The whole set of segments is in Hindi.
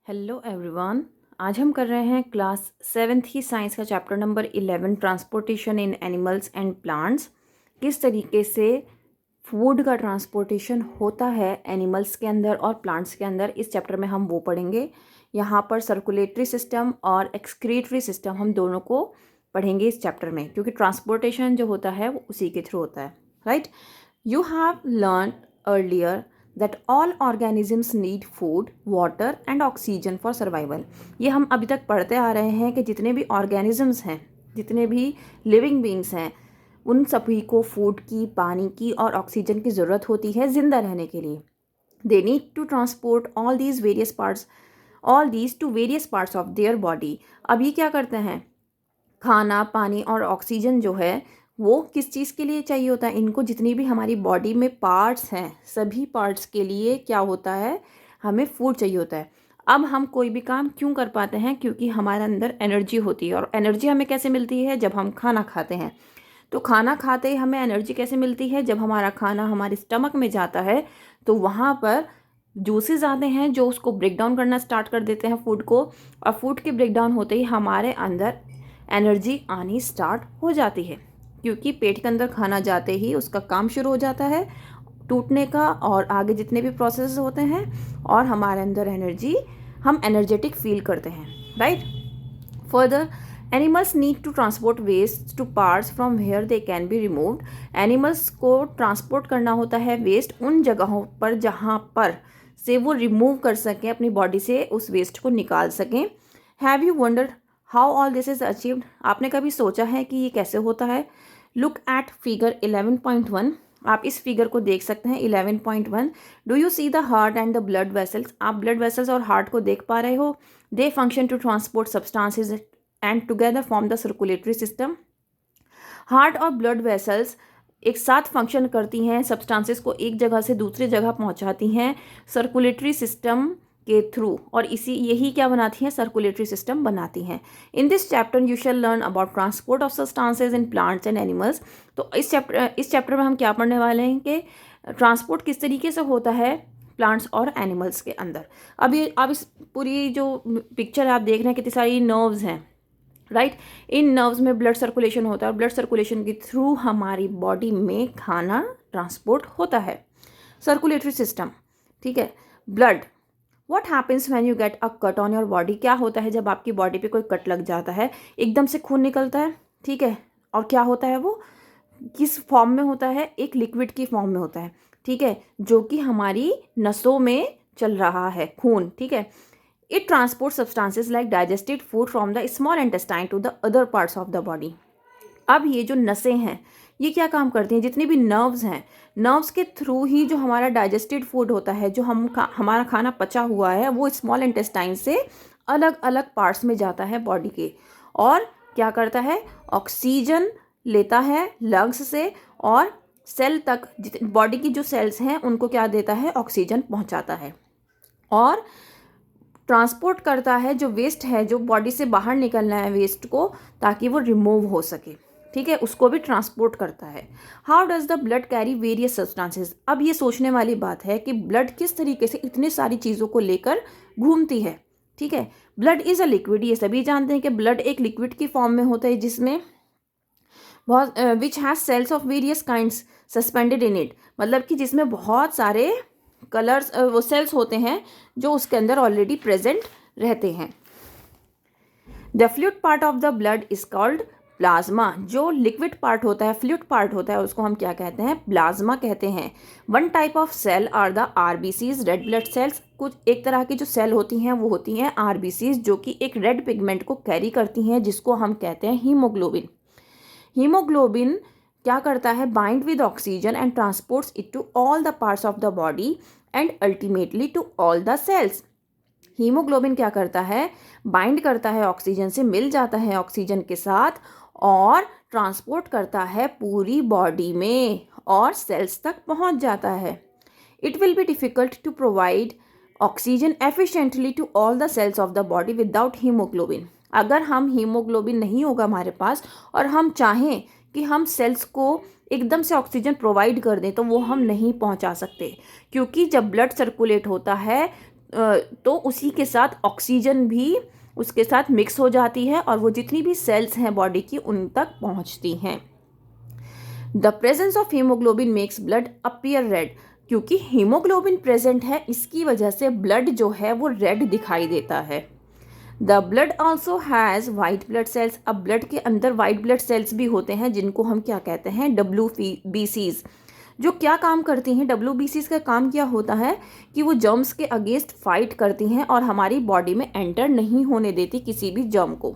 Hello everyone. आज हम कर रहे हैं क्लास 7th ही साइंस का chapter number 11 transportation in animals and plants. किस तरीके से फूड का ट्रांसपोर्टेशन होता है एनिमल्स के अंदर और प्लांट्स के अंदर, इस चैप्टर में हम वो पढ़ेंगे। यहाँ पर सर्कुलेटरी सिस्टम और एक्सक्रीटरी सिस्टम हम दोनों को पढ़ेंगे इस चैप्टर में, क्योंकि ट्रांसपोर्टेशन जो होता है वो उसी के थ्रू होता है, right. You have learn earlier that all organisms need food, water and oxygen for survival। ये हम अभी तक पढ़ते आ रहे हैं कि जितने भी organisms हैं, जितने भी living beings हैं, उन सभी को फूड की, पानी की और ऑक्सीजन की ज़रूरत होती है ज़िंदा रहने के लिए। They need to transport all these to various parts of their body। अब ये क्या करते हैं, खाना, पानी और ऑक्सीजन जो है वो किस चीज़ के लिए चाहिए होता है इनको? जितनी भी हमारी बॉडी में पार्ट्स हैं, सभी पार्ट्स के लिए क्या होता है, हमें फूड चाहिए होता है। अब हम कोई भी काम क्यों कर पाते हैं? क्योंकि हमारे अंदर एनर्जी होती है। और एनर्जी हमें कैसे मिलती है? जब हम खाना खाते हैं। तो खाना खाते ही हमें एनर्जी कैसे मिलती है? जब हमारा खाना हमारे स्टमक में जाता है तो वहाँ पर जूसेस आते हैं जो उसको ब्रेक डाउन करना स्टार्ट कर देते हैं फूड को, और फूड के ब्रेक डाउन होते ही हमारे अंदर एनर्जी आनी स्टार्ट हो जाती है, क्योंकि पेट के अंदर खाना जाते ही उसका काम शुरू हो जाता है टूटने का और आगे जितने भी प्रोसेस होते हैं, और हमारे अंदर एनर्जी, हम एनर्जेटिक फील करते हैं, right. Further, animals need to transport waste to parts from where they can be removed. Animals को ट्रांसपोर्ट करना होता है वेस्ट उन जगहों पर जहाँ पर से वो रिमूव कर सकें, अपनी बॉडी से उस वेस्ट को निकाल सकें। Have you wondered how all this is achieved? आपने कभी सोचा है कि ये कैसे होता है? Look at figure 11.1। आप इस फिगर को देख सकते हैं 11.1। Do you see the heart and the blood vessels? आप ब्लड वेसल्स और हार्ट को देख पा रहे हो? They function to transport substances and together form the circulatory system. Heart और ब्लड वेसल्स एक साथ फंक्शन करती हैं, सब्सटेंसेस को एक जगह से दूसरी जगह पहुंचाती हैं सर्कुलेटरी सिस्टम के थ्रू, और यही क्या बनाती हैं? सर्कुलेटरी सिस्टम बनाती हैं। In this chapter you shall learn about transport of substances in plants and animals. तो इस चैप्टर में हम क्या पढ़ने वाले हैं कि ट्रांसपोर्ट किस तरीके से होता है प्लांट्स और एनिमल्स के अंदर। अब इस पूरी जो पिक्चर आप देख रहे हैं, कितनी सारी नर्व्स हैं, राइट। इन नर्व्स में ब्लड सर्कुलेशन होता है और ब्लड सर्कुलेशन के थ्रू हमारी बॉडी में खाना ट्रांसपोर्ट होता है। सर्कुलेटरी सिस्टम, ठीक है। Blood, what happens when you get a cut on your body? क्या होता है जब आपकी बॉडी पे कोई कट लग जाता है? एकदम से खून निकलता है, ठीक है। और क्या होता है वो, किस फॉर्म में होता है? एक लिक्विड की फॉर्म में होता है, ठीक है, जो कि हमारी नसों में चल रहा है, खून, ठीक है। It transport substances like digested food from the small intestine to the other parts of the body. अब ये जो नसें हैं ये क्या काम करती हैं? जितनी भी नर्व्स हैं, नर्व्स के थ्रू ही जो हमारा डाइजेस्टेड फूड होता है, जो हमारा खाना पचा हुआ है, वो स्मॉल इंटेस्टाइन से अलग अलग पार्ट्स में जाता है बॉडी के, और क्या करता है? ऑक्सीजन लेता है लंग्स से और सेल तक, बॉडी की जो सेल्स हैं उनको क्या देता है? ऑक्सीजन पहुंचाता है, और ट्रांसपोर्ट करता है जो वेस्ट है, जो बॉडी से बाहर निकलना है वेस्ट को, ताकि वो रिमूव हो सके, ठीक है, उसको भी ट्रांसपोर्ट करता है। How does the blood carry various substances? अब ये सोचने वाली बात है कि ब्लड किस तरीके से इतनी सारी चीज़ों को लेकर घूमती है, ठीक है। ब्लड इज़ अ लिक्विड, ये सभी जानते हैं कि ब्लड एक लिक्विड की फॉर्म में होता है, जिसमें बहुत which has cells of various kinds suspended in it, मतलब कि जिसमें बहुत सारे कलर्स, वो सेल्स होते हैं जो उसके अंदर ऑलरेडी प्रेजेंट रहते हैं। The fluid part of the blood is called plasma. जो लिक्विड पार्ट होता है, फ्लूइड पार्ट होता है, उसको हम क्या कहते हैं? प्लाज्मा कहते हैं। One type of cell are the RBCs, red blood cells. कुछ एक तरह की जो सेल होती हैं वो होती हैं आरबीसीज, जो कि एक रेड पिगमेंट को कैरी करती हैं, जिसको हम कहते हैं हीमोग्लोबिन। हीमोग्लोबिन क्या करता है? Bind with oxygen and transports it to all the parts of the body and ultimately to all the cells. Haemoglobin क्या करता है? बाइंड करता है ऑक्सीजन से, मिल जाता है ऑक्सीजन के साथ, और ट्रांसपोर्ट करता है पूरी बॉडी में और सेल्स तक पहुंच जाता है। It will be difficult to provide oxygen efficiently to all the cells of the body without haemoglobin. अगर हम हीमोग्लोबिन नहीं होगा हमारे पास और हम चाहें कि हम सेल्स को एकदम से ऑक्सीजन प्रोवाइड कर दें, तो वो हम नहीं पहुंचा सकते, क्योंकि जब ब्लड सर्कुलेट होता है तो उसी के साथ ऑक्सीजन भी उसके साथ मिक्स हो जाती है और वो जितनी भी सेल्स हैं बॉडी की उन तक पहुंचती हैं। The presence of haemoglobin makes blood appear red, क्योंकि हीमोग्लोबिन प्रेजेंट है इसकी वजह से ब्लड जो है वो रेड दिखाई देता है। The blood also has white blood cells, अब ब्लड के अंदर वाइट ब्लड सेल्स भी होते हैं जिनको हम क्या कहते हैं, WBCs, जो क्या काम करती हैं। WBCs का काम क्या होता है कि वो जर्म्स के अगेंस्ट फाइट करती हैं और हमारी बॉडी में एंटर नहीं होने देती किसी भी जर्म को।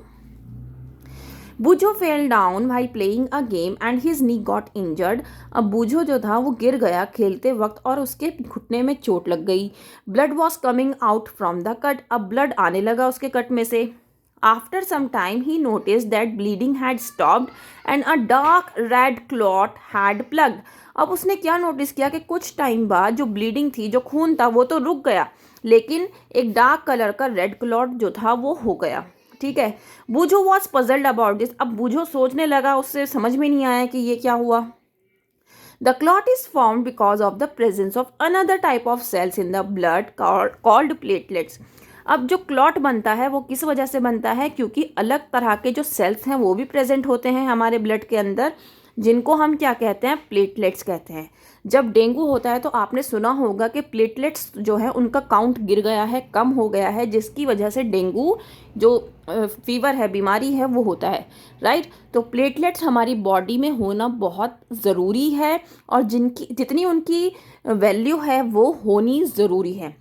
Boojho fell down while playing a game and his knee got injured, अब बूझो जो था वो गिर गया खेलते वक्त और उसके घुटने में चोट लग गई। Blood was coming out from the cut, अब ब्लड आने लगा उसके कट में से। After some time he notice that bleeding had stopped and a dark red clot had plugged, अब उसने क्या नोटिस किया कि कुछ टाइम बाद जो ब्लीडिंग थी, जो खून था वो तो रुक गया, लेकिन एक डार्क कलर का रेड क्लॉट जो था वो हो गया। ठीक है। बूझो वॉज पजल्ड अबाउट दिस, अब बूझो सोचने लगा, उससे समझ में नहीं आया कि ये क्या हुआ। The clot is formed because of the presence of another type of cells in the blood called platelets, अब जो क्लॉट बनता है वो किस वजह से बनता है, क्योंकि अलग तरह के जो सेल्स हैं वो भी प्रेजेंट होते हैं हमारे ब्लड के अंदर, जिनको हम क्या कहते हैं, प्लेटलेट्स कहते हैं। जब डेंगू होता है तो आपने सुना होगा कि प्लेटलेट्स जो है उनका काउंट गिर गया है, कम हो गया है, जिसकी वजह से डेंगू जो फीवर है, बीमारी है, वो होता है, राइट। तो प्लेटलेट्स हमारी बॉडी में होना बहुत ज़रूरी है और जितनी उनकी वैल्यू है वो होनी ज़रूरी है,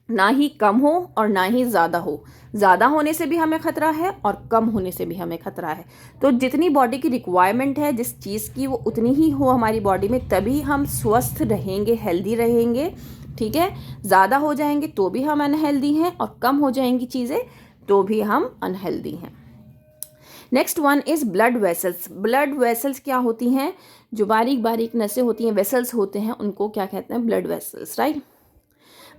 ना ही कम हो और ना ही ज़्यादा हो। ज़्यादा होने से भी हमें ख़तरा है और कम होने से भी हमें ख़तरा है। तो जितनी बॉडी की रिक्वायरमेंट है जिस चीज़ की, वो उतनी ही हो हमारी बॉडी में, तभी हम स्वस्थ रहेंगे, हेल्दी रहेंगे। ठीक है। ज़्यादा हो जाएंगे तो भी हम अनहेल्दी हैं और कम हो जाएंगी चीज़ें तो भी हम अनहेल्दी हैं। Next one is blood vessels. Blood vessels क्या होती हैं, जो बारीक बारीक नसें होती हैं, वेसल्स होते हैं, उनको क्या कहते हैं, blood vessels, right.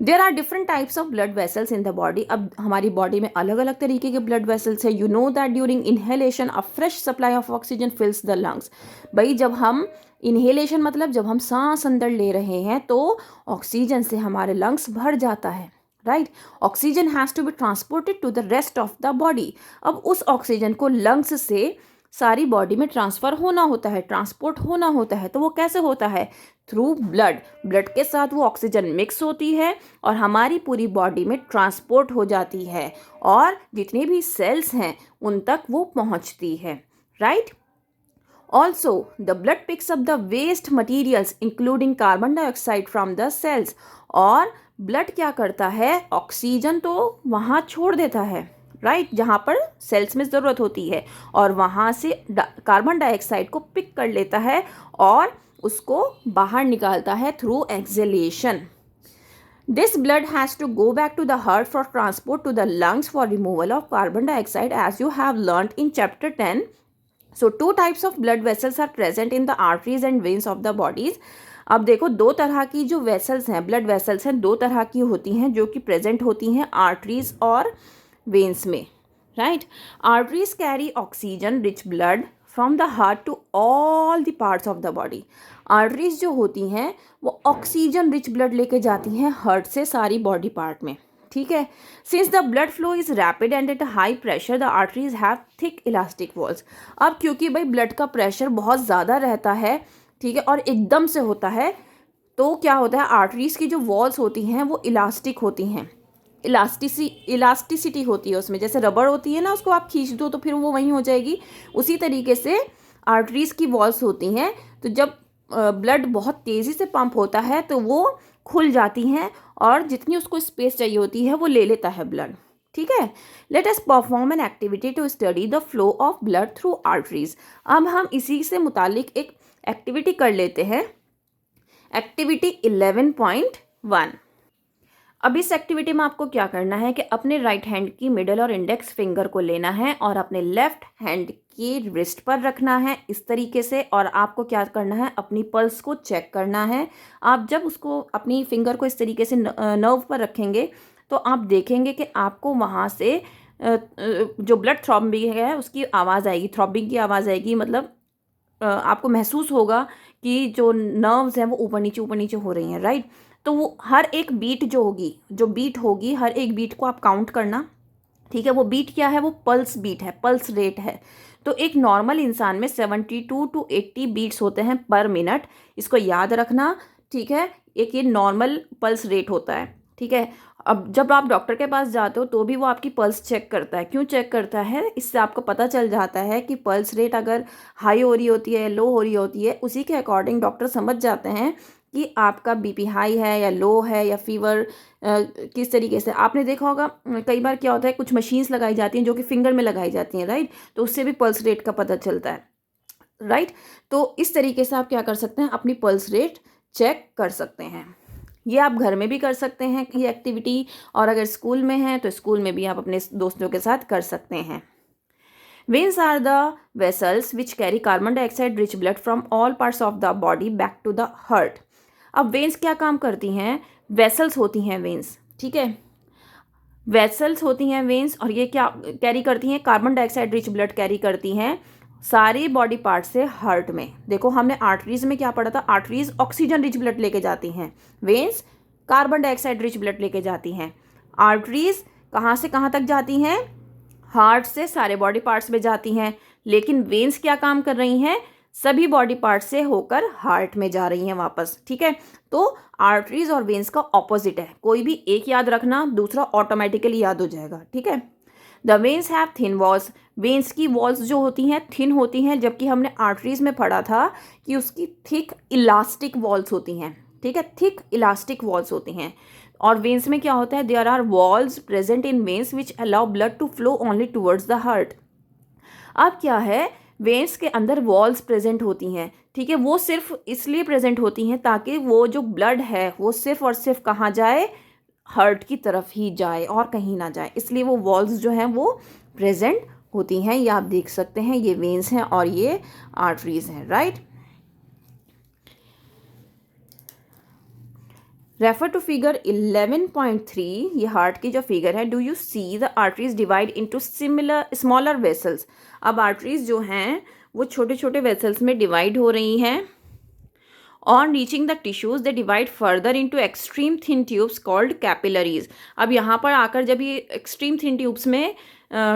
There are different types of blood vessels in the body, अब हमारी बॉडी में अलग अलग तरीके के ब्लड वेसल्स है। You know that during inhalation a fresh supply of oxygen fills the lungs, भाई जब हम इनहेलेशन मतलब जब हम सांस अंदर ले रहे हैं तो ऑक्सीजन से हमारे लंग्स भर जाता है, right. Oxygen has to be transported to the rest of the body, अब उस ऑक्सीजन को लंग्स से सारी बॉडी में ट्रांसफ़र होना होता है, ट्रांसपोर्ट होना होता है। तो वो कैसे होता है, थ्रू ब्लड, ब्लड के साथ वो ऑक्सीजन मिक्स होती है और हमारी पूरी बॉडी में ट्रांसपोर्ट हो जाती है और जितने भी सेल्स हैं उन तक वो पहुंचती है, right. Also the blood picks up the waste materials including carbon dioxide from the cells, और ब्लड क्या करता है, ऑक्सीजन तो वहाँ छोड़ देता है, राइट, जहाँ पर सेल्स में ज़रूरत होती है, और वहाँ से कार्बन डाइऑक्साइड को पिक कर लेता है और उसको बाहर निकालता है through exhalation. This blood has to go back to the heart for transport to the lungs for removal of carbon dioxide as you have learned in chapter 10. So 2 types of blood vessels are present in the arteries and veins of the bodies. अब देखो दो तरह की जो वेसल्स हैं, ब्लड वेसल्स हैं, दो तरह की होती हैं जो कि प्रेजेंट होती हैं आर्टरीज और वेन्स में, right. Arteries carry oxygen rich blood from the heart to all the parts of the body. Arteries जो होती हैं वो ऑक्सीजन रिच ब्लड लेके जाती हैं हार्ट से सारी बॉडी पार्ट में, ठीक है। Since the blood flow is rapid and at high pressure the arteries have thick elastic walls, अब क्योंकि भाई ब्लड का प्रेशर बहुत ज़्यादा रहता है, ठीक है, और एकदम से होता है, तो क्या होता है, आर्टरीज की जो वॉल्स होती हैं वो इलास्टिक होती हैं, इलास्टिसिटी होती है उसमें, जैसे रबड़ होती है ना, उसको आप खींच दो तो फिर वो वहीं हो जाएगी, उसी तरीके से आर्टरीज की वॉल्स होती हैं। तो जब ब्लड बहुत तेज़ी से पंप होता है तो वो खुल जाती हैं और जितनी उसको स्पेस चाहिए होती है वो ले लेता है ब्लड, ठीक है। Let us perform an activity to study the flow of blood through arteries. अब हम इसी से मुतालिक एक एक्टिविटी कर लेते हैं, एक्टिविटी 11.1। अब इस एक्टिविटी में आपको क्या करना है कि अपने राइट हैंड की मिडल और इंडेक्स फिंगर को लेना है और अपने लेफ्ट हैंड की रिस्ट पर रखना है इस तरीके से, और आपको क्या करना है, अपनी पल्स को चेक करना है। आप जब उसको अपनी फिंगर को इस तरीके से नर्व पर रखेंगे तो आप देखेंगे कि आपको वहाँ से जो ब्लड थ्रॉम्बिंग है उसकी आवाज़ आएगी, थ्रॉम्बिंग की आवाज़ आएगी, मतलब आपको महसूस होगा कि जो नर्व्स हैं वो ऊपर नीचे हो रही हैं, राइट। तो वो हर एक बीट जो होगी, जो बीट होगी, हर एक बीट को आप काउंट करना, ठीक है। वो बीट क्या है, वो पल्स बीट है, पल्स रेट है। तो एक नॉर्मल इंसान में 72 to 80 बीट्स होते हैं पर मिनट, इसको याद रखना, ठीक है। एक ये नॉर्मल पल्स रेट होता है, ठीक है। अब जब आप डॉक्टर के पास जाते हो तो भी वो आपकी पल्स चेक करता है। क्यों चेक करता है? इससे आपको पता चल जाता है कि पल्स रेट अगर हाई हो रही होती है, लो हो रही होती है, उसी के अकॉर्डिंग डॉक्टर समझ जाते हैं कि आपका बीपी हाई है या लो है, या फीवर किस तरीके से। आपने देखा होगा कई बार क्या होता है, कुछ मशीन्स लगाई जाती हैं जो कि फिंगर में लगाई जाती हैं, राइट, तो उससे भी पल्स रेट का पता चलता है, राइट। तो इस तरीके से आप क्या कर सकते हैं, अपनी पल्स रेट चेक कर सकते हैं। ये आप घर में भी कर सकते हैं ये एक्टिविटी, और अगर स्कूल में है तो स्कूल में भी आप अपने दोस्तों के साथ कर सकते हैं। Veins are the vessels which carry carbon dioxide rich blood from all parts of the body back to the heart. अब वेन्स क्या काम करती हैं? वेसल्स होती हैं वेन्स, ठीक है, वेसल्स होती हैं वेन्स, और ये क्या कैरी करती हैं? Carbon dioxide rich blood carry करती हैं सारी बॉडी पार्ट से हार्ट में। देखो हमने आर्टरीज में क्या पढ़ा था, आर्टरीज ऑक्सीजन रिच ब्लड लेके जाती हैं, veins carbon dioxide rich blood लेके जाती हैं। आर्टरीज कहाँ से कहाँ तक जाती हैं? हार्ट से सारे बॉडी पार्ट्स में जाती हैं। लेकिन वेन्स क्या काम कर रही हैं? सभी बॉडी पार्ट्स से होकर हार्ट में जा रही हैं वापस, ठीक है। तो आर्टरीज और वेन्स का ऑपोजिट है, कोई भी एक याद रखना, दूसरा ऑटोमेटिकली याद हो जाएगा, ठीक है। The veins have thin walls, veins की वॉल्स जो होती हैं थिन होती हैं, जबकि हमने आर्टरीज में पढ़ा था कि उसकी थिक इलास्टिक वॉल्स होती हैं, ठीक है, थिक इलास्टिक वॉल्स होती हैं। और वेन्स में क्या होता है, there are valves present in veins which allow blood to flow only towards the heart. अब क्या है, वेन्स के अंदर वॉल्स प्रेजेंट होती हैं, ठीक है, वो सिर्फ इसलिए प्रेजेंट होती हैं ताकि वो जो ब्लड है वो सिर्फ और सिर्फ कहाँ जाए, हार्ट की तरफ ही जाए और कहीं ना जाए, इसलिए वो वॉल्स जो हैं वो प्रेजेंट होती हैं। ये आप देख सकते हैं, ये वेन्स हैं और ये आर्टरीज हैं, राइट। रेफर टू फिगर 11.3, ये हार्ट की जो फिगर है। Do you see the arteries divide into similar smaller vessels. अब आर्टरीज जो हैं वो छोटे छोटे वेसल्स में डिवाइड हो रही हैं। On reaching the tissues they divide further into extreme thin tubes called capillaries. अब यहाँ पर आकर जब ये एक्सट्रीम थिन ट्यूब्स में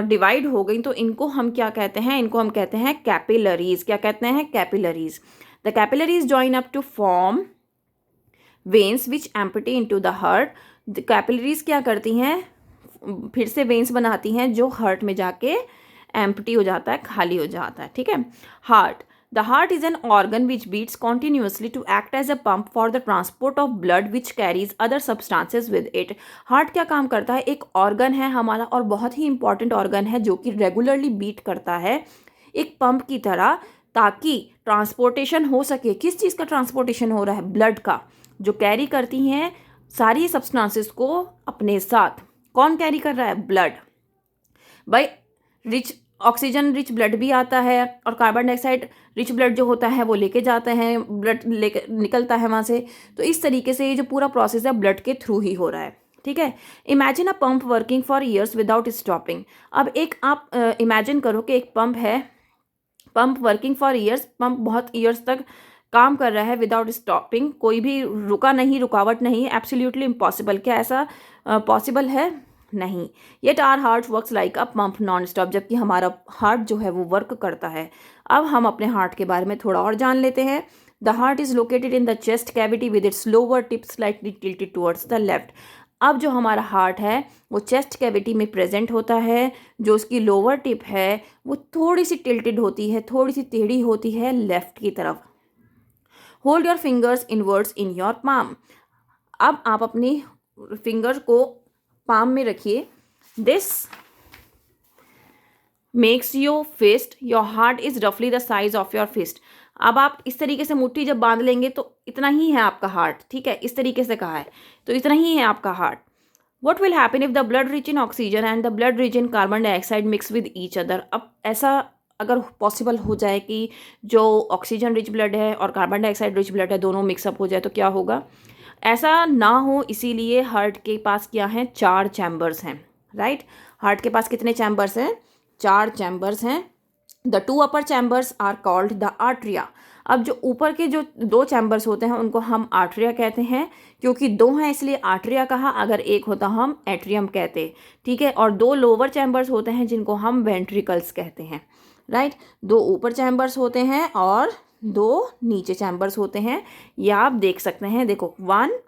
डिवाइड हो गई तो इनको हम क्या कहते हैं, इनको हम कहते हैं कैपिलरीज। क्या कहते हैं? Capillaries. The capillaries join up to form veins which empty into the heart. Capillaries क्या करती हैं, फिर से वेन्स बनाती हैं जो हार्ट में जाके एम्पटी हो जाता है, खाली हो जाता है, ठीक है। Heart, the heart is an organ which beats continuously to act as a pump for the transport of blood which carries other substances with it. Heart क्या काम करता है? एक ऑर्गन है हमारा और बहुत ही इंपॉर्टेंट ऑर्गन है जो कि रेगुलरली बीट करता है एक पंप की तरह, ताकि ट्रांसपोर्टेशन हो सके। किस चीज़ का ट्रांसपोर्टेशन हो रहा है? ब्लड का, जो कैरी करती हैं सारी सब्सटेंसेस को अपने साथ। कौन कैरी कर रहा है? ब्लड। भाई रिच ऑक्सीजन रिच ब्लड भी आता है और कार्बन डाइऑक्साइड रिच ब्लड जो होता है वो लेके जाते हैं, ब्लड लेके निकलता है वहाँ से। तो इस तरीके से ये जो पूरा प्रोसेस है ब्लड के थ्रू ही हो रहा है, ठीक है। Imagine a pump working for years without stopping. अब एक आप इमेजिन करो कि एक पंप है, pump working for years, pump बहुत ईयर्स तक काम कर रहा है विदाउट स्टॉपिंग, कोई भी रुका नहीं, रुकावट नहीं, एब्सोल्युटली इम्पॉसिबल। क्या ऐसा पॉसिबल है? नहीं। Yet our heart works like a pump non stop, जबकि हमारा हार्ट जो है वो वर्क करता है। अब हम अपने हार्ट के बारे में थोड़ा और जान लेते हैं। The heart is located in the chest cavity with its lower tip slightly tilted towards the left. अब जो हमारा हार्ट है वो चेस्ट कैविटी में प्रेजेंट होता है, जो उसकी लोअर टिप है वो थोड़ी सी टिल्टेड होती है, थोड़ी सी टेढ़ी होती है लेफ्ट की तरफ। Hold your fingers inwards in your palm. अब आप अपनी फिंगर को पाम में रखिए। This makes your fist, your heart is रफली the size of your fist. अब आप इस तरीके से मुट्ठी जब बांध लेंगे तो इतना ही है आपका हार्ट, ठीक है, इस तरीके से कहा है तो इतना ही है आपका heart. What will happen if the blood rich in oxygen and the blood rich in carbon dioxide mix with each other? अब ऐसा अगर पॉसिबल हो जाए कि जो ऑक्सीजन रिच ब्लड है और कार्बन डाइऑक्साइड रिच ब्लड है दोनों मिक्सअप हो जाए तो क्या होगा? ऐसा ना हो, इसीलिए हार्ट के पास क्या हैं? 4 चैम्बर्स हैं, राइट। हार्ट के पास कितने चैम्बर्स हैं? 4 चैम्बर्स हैं। The two upper chambers are called the atria. अब जो ऊपर के जो दो चैम्बर्स होते हैं उनको हम आर्ट्रिया कहते हैं, क्योंकि दो हैं इसलिए आर्ट्रिया कहा, अगर एक होता हम एट्रियम कहते, ठीक है। और दो लोअर चैम्बर्स होते हैं जिनको हम वेंट्रिकल्स कहते हैं, राइट। दो ऊपर चैम्बर्स होते हैं और दो नीचे चैम्बर्स होते हैं, या आप देख सकते हैं, देखो 1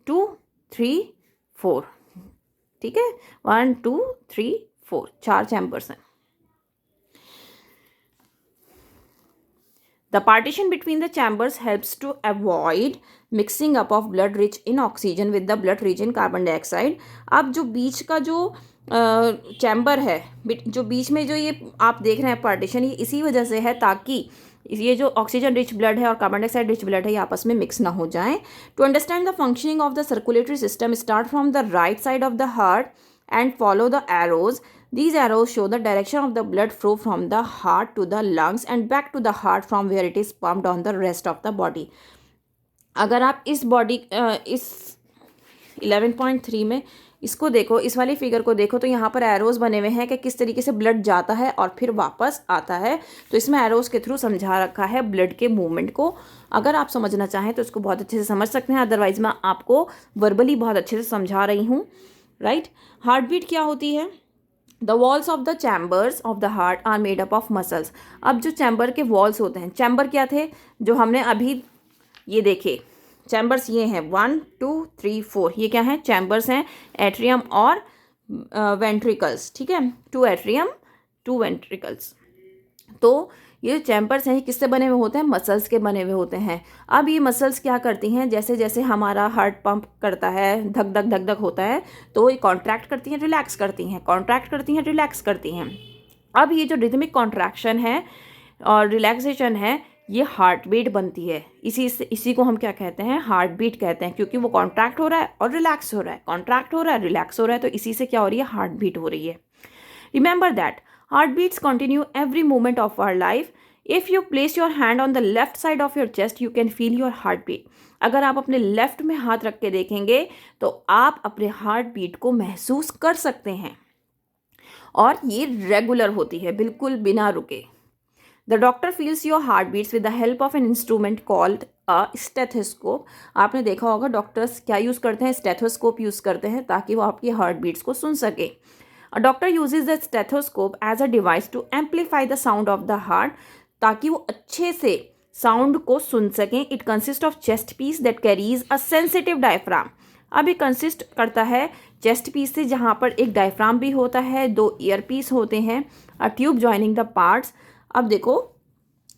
2 3 4, ठीक है, 1 2 3 4, 4 चैम्बर्स हैं। The partition between the chambers helps to avoid mixing up of blood rich in oxygen with the blood rich in carbon dioxide। अब जो बीच का जो चैम्बर है, जो बीच में जो ये आप देख रहे हैं पार्टीशन, ये इसी वजह से है ताकि ये जो ऑक्सीजन रिच ब्लड है और कार्बन डाइऑक्साइड रिच ब्लड है ये आपस में मिक्स ना हो जाएं। To understand the functioning of the circulatory system, start from the right side of the heart and follow the arrows. These arrows show the direction of the blood flow from the heart to the lungs and back to the heart from where it is pumped on the rest of the body. अगर आप इस इस 11.3 में इसको देखो, इस वाली फिगर को देखो, तो यहाँ पर एरोज बने हुए हैं कि किस तरीके से ब्लड जाता है और फिर वापस आता है। तो इसमें एरोज के थ्रू समझा रखा है ब्लड के मूवमेंट को। अगर आप समझना चाहें तो इसको बहुत अच्छे से समझ सकते हैं, अदरवाइज मैं आपको वर्बली बहुत अच्छे से समझा रही हूँ, राइट। हार्ट बीट क्या होती है? The walls of the chambers of the heart are made up of muscles. अब जो चैम्बर के वॉल्स होते हैं, चैम्बर क्या थे जो हमने अभी ये देखे, चैम्बर्स ये हैं 1 2 3 4, ये क्या हैं? चैम्बर्स हैं, एट्रियम और वेंट्रिकल्स, ठीक है, 2 एट्रियम 2 वेंट्रिकल्स। तो ये चैम्बर्स हैं, किससे बने हुए होते हैं? मसल्स के बने हुए होते हैं। अब ये मसल्स क्या करती हैं, जैसे जैसे हमारा हार्ट पंप करता है, धक धक धक धक होता है, तो ये कॉन्ट्रैक्ट करती हैं, रिलैक्स करती हैं, कॉन्ट्रैक्ट करती हैं, रिलैक्स करती हैं। अब ये जो रिदमिक कॉन्ट्रैक्शन है और रिलैक्सेशन है, ये हार्ट बीट बनती है। इसी को हम क्या कहते हैं? हार्ट बीट कहते हैं, क्योंकि वो कॉन्ट्रैक्ट हो रहा है और रिलैक्स हो रहा है, कॉन्ट्रैक्ट हो रहा है, रिलैक्स हो रहा है, तो इसी से क्या हो रही है? हार्ट बीट हो रही है। Remember that heartbeats continue every moment of our life. If you place your hand on the left side of your chest, you can feel your heartbeat. अगर आप अपने लेफ्ट में हाथ रख के देखेंगे तो आप अपने हार्ट बीट को महसूस कर सकते हैं, और ये रेगुलर होती है, बिल्कुल बिना रुके। The doctor feels your heart beats with the help of an instrument called a stethoscope. आपने देखा होगा डॉक्टर्स क्या यूज़ करते हैं? स्टेथोस्कोप यूज़ करते हैं ताकि वो आपकी हार्ट बीट्स को सुन सके। A doctor uses the stethoscope as a device to amplify the sound of the heart, ताकि वो अच्छे से साउंड को सुन सकें। It consists of chest piece that carries a sensitive diaphragm. अब ये कंसिस्ट करता है चेस्ट पीस से, जहाँ पर एक डायफ्राम भी होता है, 2 ईयर पीस होते हैं, a tube joining the parts. अब देखो,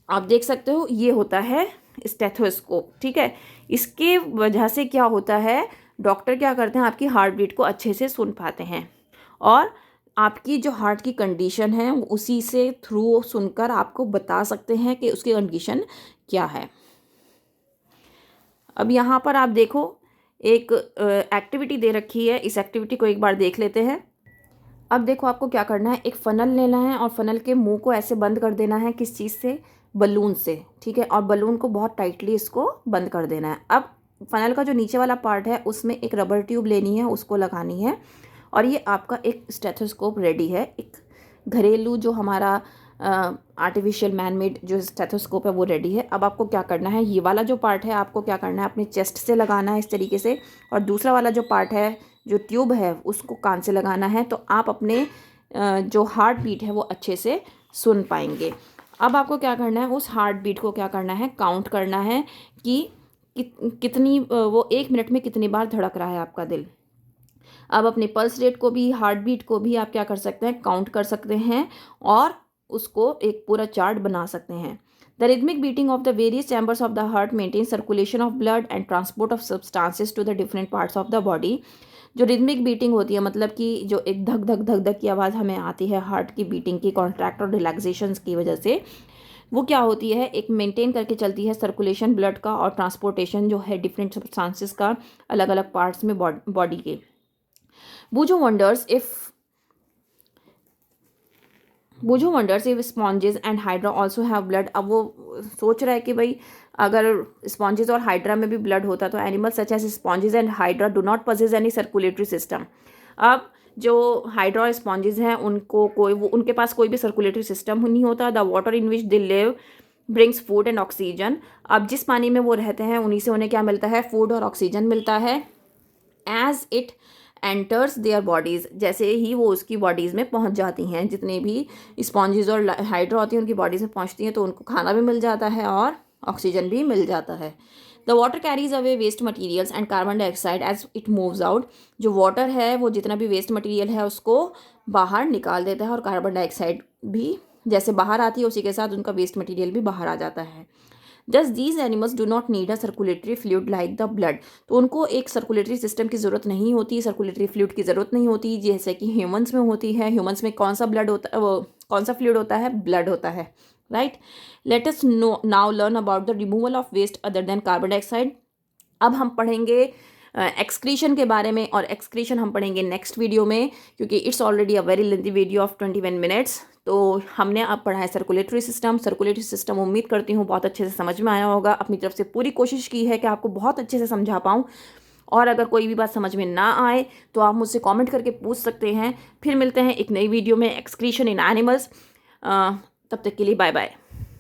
आप देख सकते हो ये होता है स्टेथोस्कोप, ठीक है। इसके वजह से क्या होता है, डॉक्टर क्या करते हैं, आपकी हार्ट बीट को अच्छे से सुन पाते हैं, और आपकी जो हार्ट की कंडीशन है उसी से थ्रू सुनकर आपको बता सकते हैं कि उसकी कंडीशन क्या है। अब यहाँ पर आप देखो एक एक्टिविटी दे रखी है, इस एक्टिविटी को एक बार देख लेते हैं। अब देखो आपको क्या करना है, एक फ़नल लेना है और फ़नल के मुंह को ऐसे बंद कर देना है, किस चीज़ से? बलून से, ठीक है, और बलून को बहुत टाइटली इसको बंद कर देना है। अब फ़नल का जो नीचे वाला पार्ट है उसमें एक रबर ट्यूब लेनी है, उसको लगानी है, और ये आपका एक स्टेथोस्कोप रेडी है। एक घरेलू जो हमारा आर्टिफिशियल मैन मेड जो स्टेथोस्कोप है वो रेडी है। अब आपको क्या करना है, ये वाला जो पार्ट है आपको क्या करना है, अपने चेस्ट से लगाना है इस तरीके से, और दूसरा वाला जो पार्ट है, जो ट्यूब है, उसको कान से लगाना है, तो आप अपने जो हार्ट बीट है वो अच्छे से सुन पाएंगे। अब आपको क्या करना है, उस हार्ट बीट को क्या करना है, काउंट करना है कि कितनी वो 1 मिनट में कितनी बार धड़क रहा है आपका दिल। अब अपने पल्स रेट को भी, हार्ट बीट को भी आप क्या कर सकते हैं, काउंट कर सकते हैं, और उसको एक पूरा चार्ट बना सकते हैं। The rhythmic beating of the various chambers of the heart maintain circulation of blood and transport of substances to the different parts of the body. जो रिदमिक बीटिंग होती है, मतलब कि जो एक धक धक धक धक की आवाज़ हमें आती है हार्ट की बीटिंग की, कॉन्ट्रैक्ट और रिलैक्सेशंस की वजह से, वो क्या होती है, एक मेंटेन करके चलती है सर्कुलेशन ब्लड का और ट्रांसपोर्टेशन जो है डिफरेंट सब्सटेंसेस का अलग अलग पार्ट्स में बॉडी के। Bujo wonders if sponges and hydra also have blood। अब वो सोच रहा है कि भाई अगर स्पॉन्जेस और हाइड्रा में भी ब्लड होता तो animal such as sponges and hydra do not possess any circulatory system. अब जो हाइड्रा स्पॉन्जेस हैं उनको उनके पास कोई भी सर्कुलेटरी सिस्टम नहीं होता। The water in which they live brings food and oxygen. अब जिस पानी में वो रहते हैं उन्हीं से उन्हें क्या मिलता है, फूड और ऑक्सीजन मिलता है। As it enters their bodies, जैसे ही वो उसकी बॉडीज़ में पहुंच जाती हैं, जितने भी स्पॉन्जेस और हाइड्रा होती हैं उनकी बॉडीज़ में पहुंचती हैं तो उनको खाना भी मिल जाता है और ऑक्सीजन भी मिल जाता है। The water carries away waste materials and carbon dioxide as it moves out. जो वाटर है वो जितना भी वेस्ट मटीरियल है उसको बाहर निकाल देता है और कार्बन डाइऑक्साइड भी जैसे बाहर आती है उसी के साथ उनका वेस्ट मटीरियल भी बाहर आ जाता है। Thus these animals do not need a circulatory fluid like the blood। तो उनको एक सर्कुलेटरी सिस्टम की ज़रूरत नहीं होती, सर्कुलेटरी फ्लूइड की ज़रूरत नहीं होती जैसे कि ह्यूमंस में होती है। ह्यूमंस में कौन सा ब्लड होता है, वो कौन सा फ्लूइड होता है, ब्लड होता है, right. Let us now learn about the removal of waste other than carbon dioxide. अब हम पढ़ेंगे एक्सक्रीशन के बारे में, और एक्सक्रीशन हम पढ़ेंगे नेक्स्ट वीडियो में क्योंकि it's already a very lengthy video of 21 minutes. तो हमने अब पढ़ा है सर्कुलेटरी सिस्टम। सर्कुलेटरी सिस्टम उम्मीद करती हूँ बहुत अच्छे से समझ में आया होगा। अपनी तरफ से पूरी कोशिश की है कि आपको बहुत अच्छे से समझा पाऊँ, और अगर कोई भी बात समझ में ना आए तो आप मुझसे कमेंट करके पूछ सकते हैं। फिर मिलते हैं एक नई वीडियो में, एक्सक्रीशन इन एनिमल्स। तब तक के लिए बाय बाय।